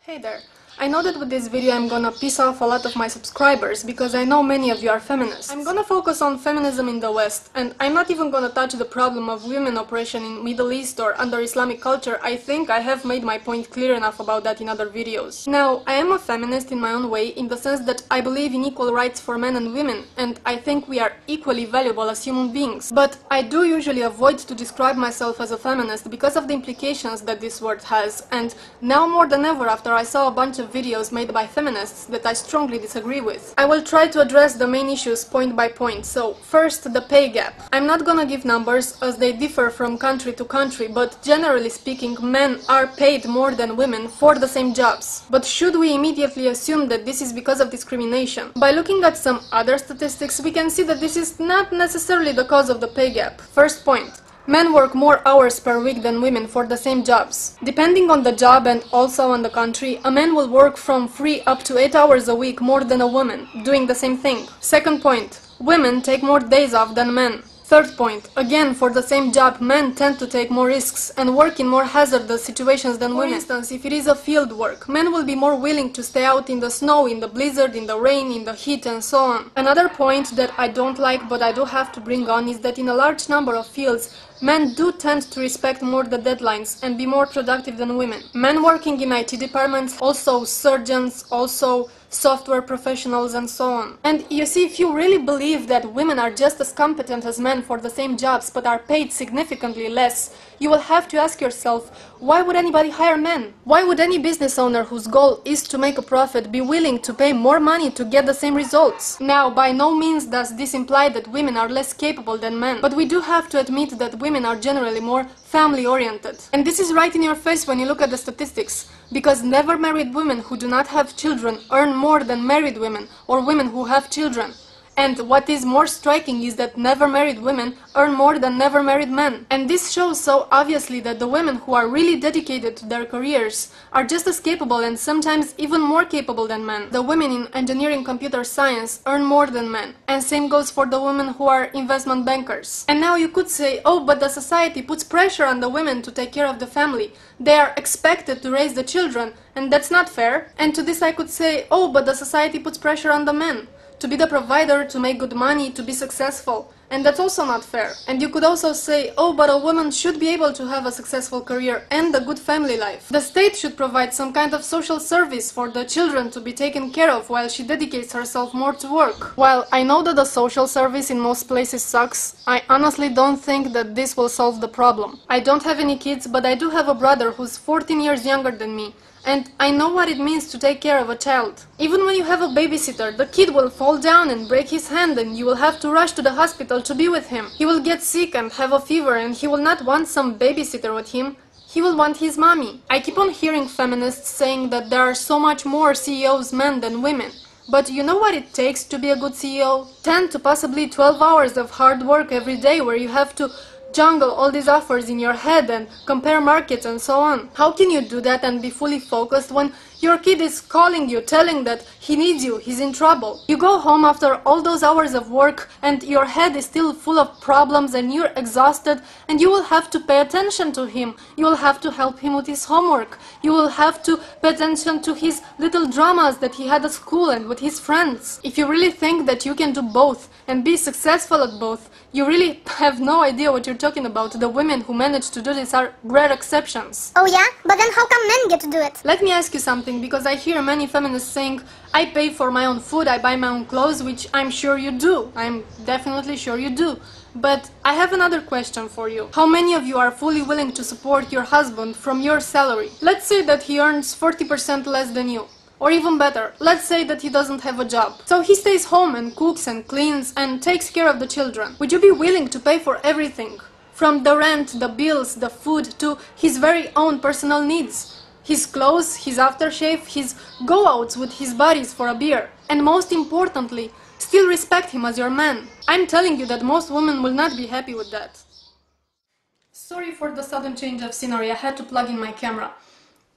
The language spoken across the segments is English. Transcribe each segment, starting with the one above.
Hey there! I know that with this video I'm gonna piss off a lot of my subscribers because I know many of you are feminists. I'm gonna focus on feminism in the West, and I'm not even gonna touch the problem of women oppression in Middle East or under Islamic culture. I think I have made my point clear enough about that in other videos. Now, I am a feminist in my own way, in the sense that I believe in equal rights for men and women, and I think we are equally valuable as human beings. But I do usually avoid to describe myself as a feminist because of the implications that this word has, and now more than ever after I saw a bunch of videos made by feminists that I strongly disagree with. I will try to address the main issues point by point. So, first, the pay gap. I'm not gonna give numbers as they differ from country to country, but generally speaking, men are paid more than women for the same jobs. But should we immediately assume that this is because of discrimination? By looking at some other statistics, we can see that this is not necessarily the cause of the pay gap. First point. Men work more hours per week than women for the same jobs. Depending on the job and also on the country, a man will work from 3 up to 8 hours a week more than a woman, doing the same thing. Second point, women take more days off than men. Third point, again, for the same job, men tend to take more risks and work in more hazardous situations than women. For instance, if it is a field work, men will be more willing to stay out in the snow, in the blizzard, in the rain, in the heat, and so on. Another point that I don't like but I do have to bring on is that in a large number of fields, men do tend to respect more the deadlines and be more productive than women. Men working in IT departments, also surgeons, also software professionals, and so on. And you see, if you really believe that women are just as competent as men for the same jobs but are paid significantly less, you will have to ask yourself, why would anybody hire men? Why would any business owner whose goal is to make a profit be willing to pay more money to get the same results? Now, by no means does this imply that women are less capable than men, but we do have to admit that women are generally more family-oriented. And this is right in your face when you look at the statistics, because never married women who do not have children earn more than married women or women who have children. And what is more striking is that never married women earn more than never married men. And this shows so obviously that the women who are really dedicated to their careers are just as capable and sometimes even more capable than men. The women in engineering computer science earn more than men. And same goes for the women who are investment bankers. And now you could say, oh, but the society puts pressure on the women to take care of the family. They are expected to raise the children, and that's not fair. And to this I could say, oh, but the society puts pressure on the men to be the provider, to make good money, to be successful. And that's also not fair. And you could also say, oh, but a woman should be able to have a successful career and a good family life. The state should provide some kind of social service for the children to be taken care of while she dedicates herself more to work. While I know that the social service in most places sucks, I honestly don't think that this will solve the problem. I don't have any kids, but I do have a brother who's 14 years younger than me. And I know what it means to take care of a child. Even when you have a babysitter, the kid will fall down and break his hand and you will have to rush to the hospital to be with him. He will get sick and have a fever and he will not want some babysitter with him. He will want his mommy. I keep on hearing feminists saying that there are so much more CEOs men than women. But you know what it takes to be a good CEO? 10 to possibly 12 hours of hard work every day where you have to jungle all these offers in your head and compare markets and so on. How can you do that and be fully focused when your kid is calling you, telling that he needs you, he's in trouble? You go home after all those hours of work and your head is still full of problems and you're exhausted, and you will have to pay attention to him. You will have to help him with his homework. You will have to pay attention to his little dramas that he had at school and with his friends. If you really think that you can do both and be successful at both, you really have no idea what you're talking about. The women who manage to do this are rare exceptions. Oh yeah? But then how come men get to do it? Let me ask you something, because I hear many feminists saying, I pay for my own food, I buy my own clothes, which I'm sure you do. I'm definitely sure you do. But I have another question for you. How many of you are fully willing to support your husband from your salary? Let's say that he earns 40% less than you. Or even better, let's say that he doesn't have a job. So he stays home and cooks and cleans and takes care of the children. Would you be willing to pay for everything? From the rent, the bills, the food, to his very own personal needs. His clothes, his aftershave, his go-outs with his buddies for a beer. And most importantly, still respect him as your man. I'm telling you that most women will not be happy with that. Sorry for the sudden change of scenery, I had to plug in my camera.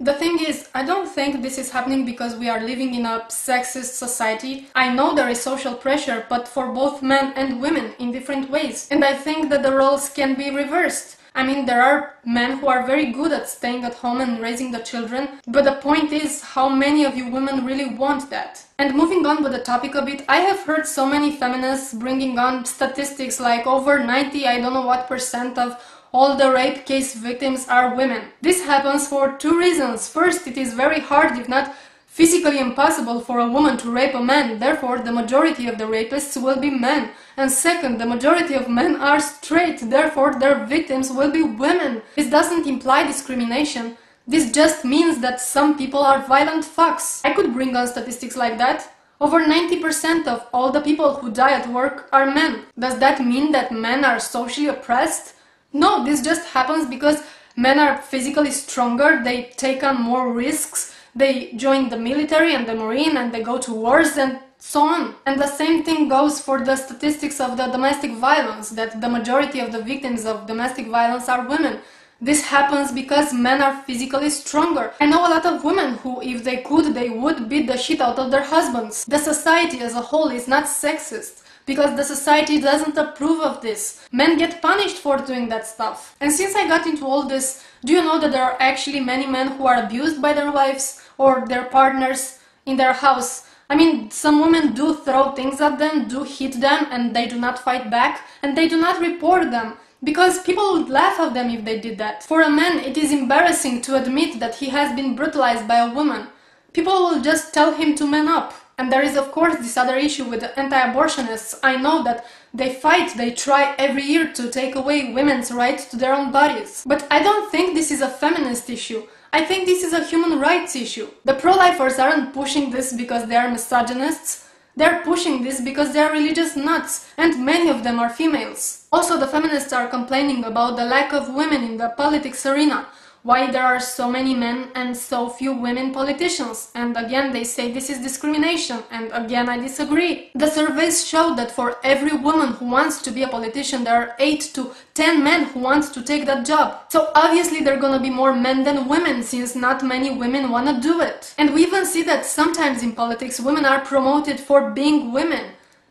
The thing is, I don't think this is happening because we are living in a sexist society. I know there is social pressure, but for both men and women in different ways. And I think that the roles can be reversed. I mean, there are men who are very good at staying at home and raising the children, but the point is, how many of you women really want that? And moving on with the topic a bit, I have heard so many feminists bringing on statistics like over 90, I don't know what percent of all the rape case victims are women. This happens for two reasons. First, it is very hard, if not physically impossible, for a woman to rape a man, therefore the majority of the rapists will be men. And second, the majority of men are straight, therefore their victims will be women. This doesn't imply discrimination, this just means that some people are violent fucks. I could bring on statistics like that. Over 90% of all the people who die at work are men. Does that mean that men are socially oppressed? No, this just happens because men are physically stronger, they take on more risks, they join the military and the marine and they go to wars and so on. And the same thing goes for the statistics of the domestic violence, that the majority of the victims of domestic violence are women. This happens because men are physically stronger. I know a lot of women who, if they could, they would beat the shit out of their husbands. The society as a whole is not sexist, because the society doesn't approve of this. Men get punished for doing that stuff. And since I got into all this, do you know that there are actually many men who are abused by their wives or their partners in their house? I mean, some women do throw things at them, do hit them, and they do not fight back, and they do not report them, because people would laugh at them if they did that. For a man, it is embarrassing to admit that he has been brutalized by a woman. People will just tell him to man up. And there is of course this other issue with the anti-abortionists. I know that they fight, they try every year to take away women's rights to their own bodies. But I don't think this is a feminist issue. I think this is a human rights issue. The pro-lifers aren't pushing this because they are misogynists. They're pushing this because they are religious nuts, and many of them are females. Also, the feminists are complaining about the lack of women in the politics arena. Why there are so many men and so few women politicians, and again they say this is discrimination, and again I disagree. The surveys show that for every woman who wants to be a politician there are 8 to 10 men who want to take that job. So obviously there are gonna be more men than women, since not many women wanna do it. And we even see that sometimes in politics women are promoted for being women,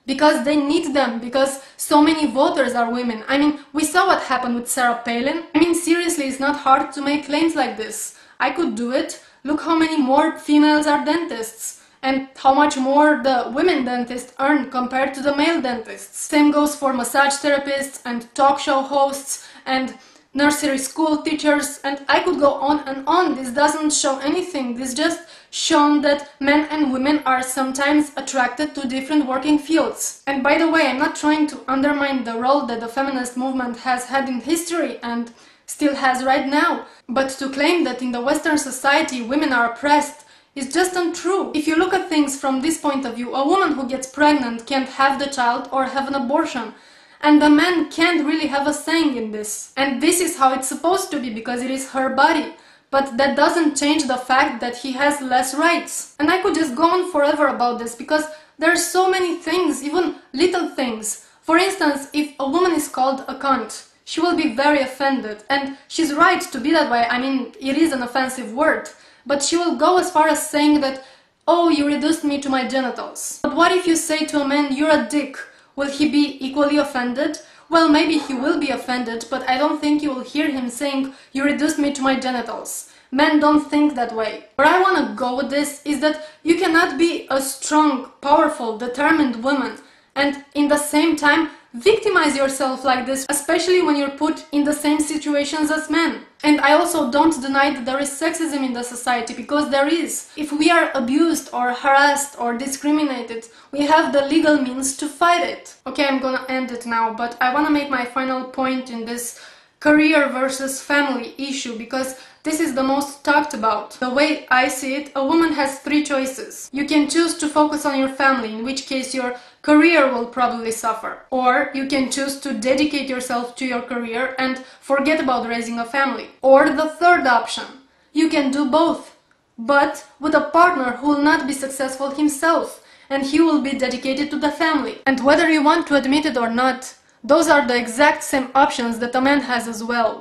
because they need them, because so many voters are women. I mean, we saw what happened with Sarah Palin. I mean, seriously, it's not hard to make claims like this. I could do it. Look how many more females are dentists, and how much more the women dentists earn compared to the male dentists. Same goes for massage therapists and talk show hosts and nursery school teachers, and I could go on and on. This doesn't show anything. This just shown that men and women are sometimes attracted to different working fields. And by the way, I'm not trying to undermine the role that the feminist movement has had in history and still has right now, but to claim that in the Western society women are oppressed is just untrue. If you look at things from this point of view, a woman who gets pregnant can't have the child or have an abortion, and the man can't really have a saying in this. And this is how it's supposed to be, because it is her body. But that doesn't change the fact that he has less rights. And I could just go on forever about this, because there are so many things, even little things. For instance, if a woman is called a cunt, she will be very offended, and she's right to be that way. I mean, it is an offensive word, but she will go as far as saying that, oh, you reduced me to my genitals. But what if you say to a man, you're a dick? Will he be equally offended? Well, maybe he will be offended, but I don't think you will hear him saying, you reduced me to my genitals. Men don't think that way. Where I want to go with this is that you cannot be a strong, powerful, determined woman and in the same time victimize yourself like this, especially when you're put in the same situations as men. And I also don't deny that there is sexism in the society, because there is. If we are abused or harassed or discriminated, we have the legal means to fight it. Okay, I'm gonna end it now, but I wanna make my final point in this career versus family issue, because this is the most talked about. The way I see it, a woman has 3 choices. You can choose to focus on your family, in which case your career will probably suffer. Or you can choose to dedicate yourself to your career and forget about raising a family. Or the third option, you can do both, but with a partner who will not be successful himself, and he will be dedicated to the family. And whether you want to admit it or not, those are the exact same options that a man has as well.